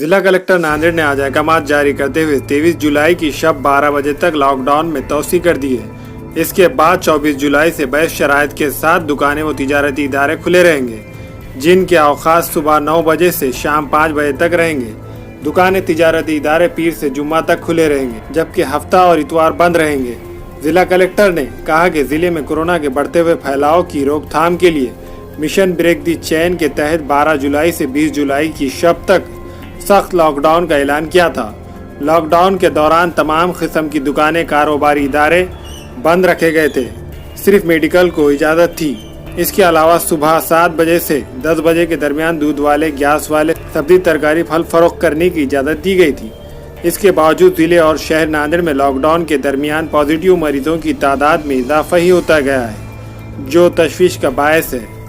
जिला कलेक्टर नांदेड़ ने आज अहकाम जारी करते हुए 23 जुलाई की शब 12 बजे तक लॉकडाउन में तोसी कर दी है। इसके बाद 24 जुलाई से बैच शराइत के साथ दुकानें व तिजारती इदारे खुले रहेंगे, जिनके अवकाश सुबह 9 बजे से शाम 5 बजे तक रहेंगे। दुकानें तिजारती इदारे पीर से जुम्मा तक खुले रहेंगे, जबकि हफ्ता और इतवार बंद रहेंगे। जिला कलेक्टर ने कहा कि जिले में कोरोना के बढ़ते हुए फैलाव की रोकथाम के लिए मिशन ब्रेक दी चेन के तहत 12 जुलाई से 20 जुलाई की शब तक सख्त लॉकडाउन का ऐलान किया था। लॉकडाउन के दौरान तमाम किस्म की दुकानें, कारोबारी इदारे बंद रखे गए थे। सिर्फ मेडिकल को इजाज़त थी। इसके अलावा सुबह 7 बजे से 10 बजे के दरमियान दूध वाले, गैस वाले, सब्जी, तरकारी, फल फरोख्त करने की इजाज़त दी गई थी। इसके बावजूद जिले और शहर नांदेड़ में लॉकडाउन के दरमियान पॉजिटिव मरीजों की तादाद में इजाफा ही होता गया है, जो तशवीश का बायस है।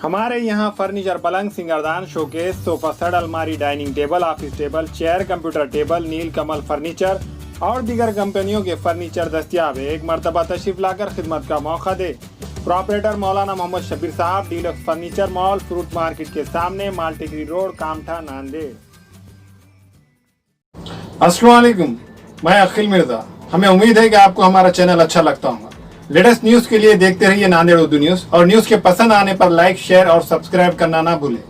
हमारे यहाँ फर्नीचर, पलंग, सिंगारदान, शोकेस, सोफा सेट, अलमारी, dining table, office table, chair, computer table, Neel Kamal furniture और दीगर कंपनियों के फर्नीचर दस्तियाब है। एक मरतबा तशरीफ लाकर खिदमत का मौका दे। प्रोपरेटर मौलाना मोहम्मद शबीर साहब, deluxe furniture mall, fruit market के सामने, मालटेकरी रोड, कामठा, नांदेड़। अस्सलाम वालेकुम, मैं अखिल मिर्जा। हमें उम्मीद है कि आपको हमारा चैनल अच्छा लगता होगा। लेटेस्ट न्यूज के लिए देखते रहिए नांदेड़ उर्दू न्यूज, और न्यूज के पसंद आने पर लाइक, शेयर और सब्सक्राइब करना ना भूलें।